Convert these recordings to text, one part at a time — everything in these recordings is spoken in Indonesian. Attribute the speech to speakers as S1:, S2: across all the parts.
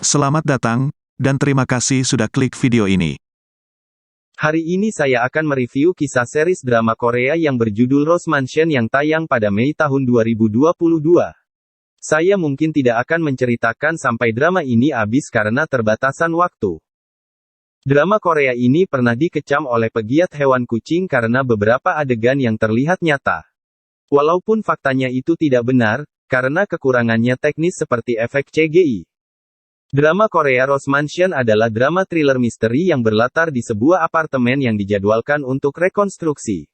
S1: Selamat datang, dan terima kasih sudah klik video ini.
S2: Hari ini saya akan mereview kisah series drama Korea yang berjudul Rose Mansion yang tayang pada Mei tahun 2022. Saya mungkin tidak akan menceritakan sampai drama ini habis karena terbatasan waktu. Drama Korea ini pernah dikecam oleh pegiat hewan kucing karena beberapa adegan yang terlihat nyata. Walaupun faktanya itu tidak benar, karena kekurangannya teknis seperti efek CGI. Drama Korea Rose Mansion adalah drama thriller misteri yang berlatar di sebuah apartemen yang dijadwalkan untuk rekonstruksi.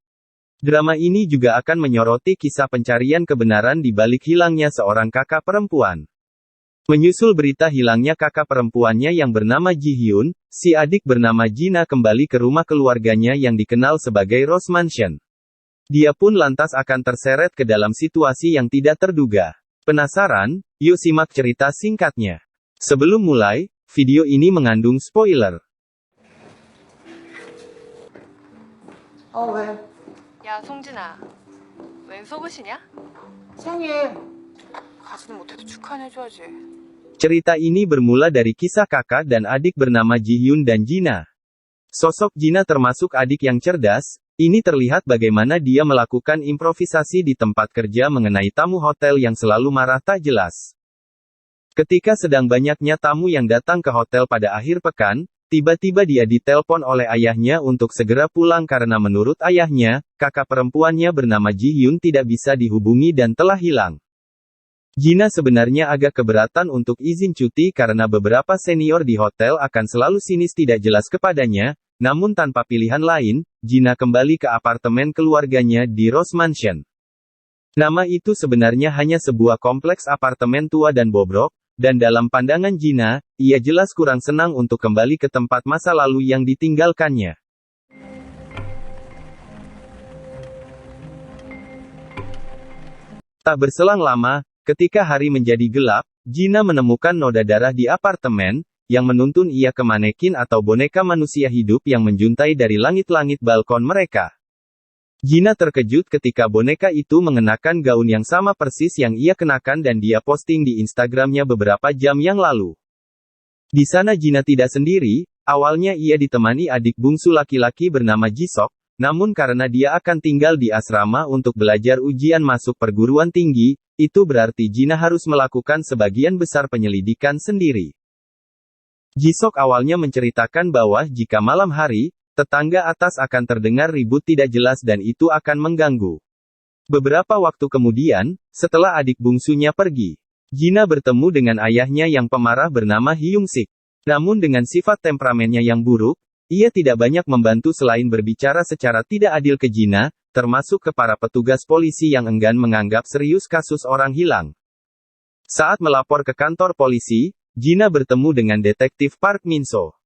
S2: Drama ini juga akan menyoroti kisah pencarian kebenaran di balik hilangnya seorang kakak perempuan. Menyusul berita hilangnya kakak perempuannya yang bernama Ji Hyun, si adik bernama Jina kembali ke rumah keluarganya yang dikenal sebagai Rose Mansion. Dia pun lantas akan terseret ke dalam situasi yang tidak terduga. Penasaran? Yuk simak cerita singkatnya. Sebelum mulai, video ini mengandung spoiler.
S3: 왜?
S4: 야, 송진아. 웬 속옷이냐?
S3: 생일.
S4: 가지는 못해도 축하해줘야지.
S2: Cerita ini bermula dari kisah kakak dan adik bernama Ji Hyun dan Jina. Sosok Jina termasuk adik yang cerdas, ini terlihat bagaimana dia melakukan improvisasi di tempat kerja mengenai tamu hotel yang selalu marah tak jelas. Ketika sedang banyaknya tamu yang datang ke hotel pada akhir pekan, tiba-tiba dia ditelepon oleh ayahnya untuk segera pulang karena menurut ayahnya, kakak perempuannya bernama Ji Hyun tidak bisa dihubungi dan telah hilang. Jina sebenarnya agak keberatan untuk izin cuti karena beberapa senior di hotel akan selalu sinis tidak jelas kepadanya, namun tanpa pilihan lain, Jina kembali ke apartemen keluarganya di Rose Mansion. Nama itu sebenarnya hanya sebuah kompleks apartemen tua dan bobrok, dan dalam pandangan Jina, ia jelas kurang senang untuk kembali ke tempat masa lalu yang ditinggalkannya. Tak berselang lama, ketika hari menjadi gelap, Jina menemukan noda darah di apartemen, yang menuntun ia ke manekin atau boneka manusia hidup yang menjuntai dari langit-langit balkon mereka. Jina terkejut ketika boneka itu mengenakan gaun yang sama persis yang ia kenakan dan dia posting di Instagramnya beberapa jam yang lalu. Di sana Jina tidak sendiri, awalnya ia ditemani adik bungsu laki-laki bernama Jisok, namun karena dia akan tinggal di asrama untuk belajar ujian masuk perguruan tinggi, itu berarti Jina harus melakukan sebagian besar penyelidikan sendiri. Jisok awalnya menceritakan bahwa jika malam hari, tetangga atas akan terdengar ribut tidak jelas dan itu akan mengganggu. Beberapa waktu kemudian, setelah adik bungsunya pergi, Jina bertemu dengan ayahnya yang pemarah bernama Hyung Sik. Namun dengan sifat temperamennya yang buruk, ia tidak banyak membantu selain berbicara secara tidak adil ke Jina, termasuk ke para petugas polisi yang enggan menganggap serius kasus orang hilang. Saat melapor ke kantor polisi, Jina bertemu dengan detektif Park Min-so.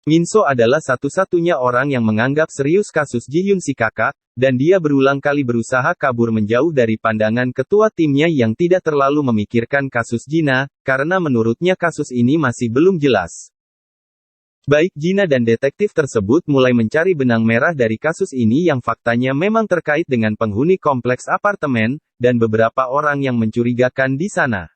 S2: Min-so adalah satu-satunya orang yang menganggap serius kasus Ji Hyun si kakak, dan dia berulang kali berusaha kabur menjauh dari pandangan ketua timnya yang tidak terlalu memikirkan kasus Jina, karena menurutnya kasus ini masih belum jelas. Baik Jina dan detektif tersebut mulai mencari benang merah dari kasus ini yang faktanya memang terkait dengan penghuni kompleks apartemen, dan beberapa orang yang mencurigakan di sana.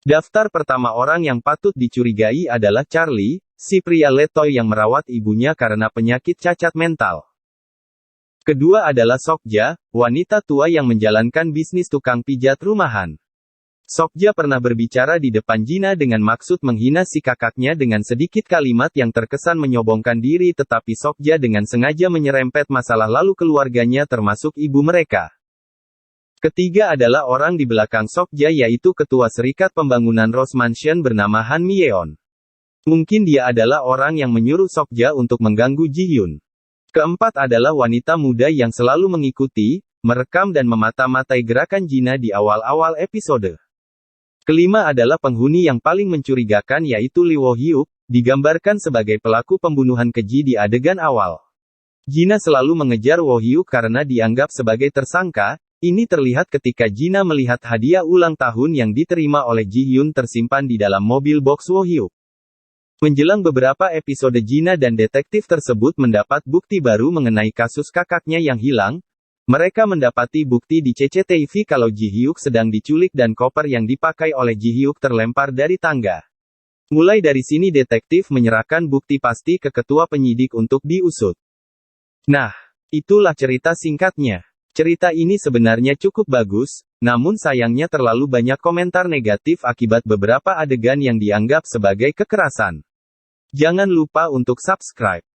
S2: Daftar pertama orang yang patut dicurigai adalah Charlie, si pria letoy yang merawat ibunya karena penyakit cacat mental. Kedua adalah Sokja, wanita tua yang menjalankan bisnis tukang pijat rumahan. Sokja pernah berbicara di depan Jina dengan maksud menghina si kakaknya dengan sedikit kalimat yang terkesan menyobongkan diri tetapi Sokja dengan sengaja menyerempet masalah lalu keluarganya termasuk ibu mereka. Ketiga adalah orang di belakang Sokja yaitu Ketua Serikat Pembangunan Rose Mansion bernama Han Myeon. Mungkin dia adalah orang yang menyuruh Sokja untuk mengganggu Ji Hyun. Keempat adalah wanita muda yang selalu mengikuti, merekam dan memata-matai gerakan Jina di awal-awal episode. Kelima adalah penghuni yang paling mencurigakan yaitu Lee Wo-hyuk, digambarkan sebagai pelaku pembunuhan keji di adegan awal. Jina selalu mengejar Wo-hyuk karena dianggap sebagai tersangka. Ini terlihat ketika Jina melihat hadiah ulang tahun yang diterima oleh Ji Hyun tersimpan di dalam mobil box Wo-hyuk. Menjelang beberapa episode Jina dan detektif tersebut mendapat bukti baru mengenai kasus kakaknya yang hilang. Mereka mendapati bukti di CCTV kalau Ji Hyuk sedang diculik dan koper yang dipakai oleh Ji Hyuk terlempar dari tangga. Mulai dari sini detektif menyerahkan bukti pasti ke ketua penyidik untuk diusut. Nah, itulah cerita singkatnya. Cerita ini sebenarnya cukup bagus, namun sayangnya terlalu banyak komentar negatif akibat beberapa adegan yang dianggap sebagai kekerasan. Jangan lupa untuk subscribe.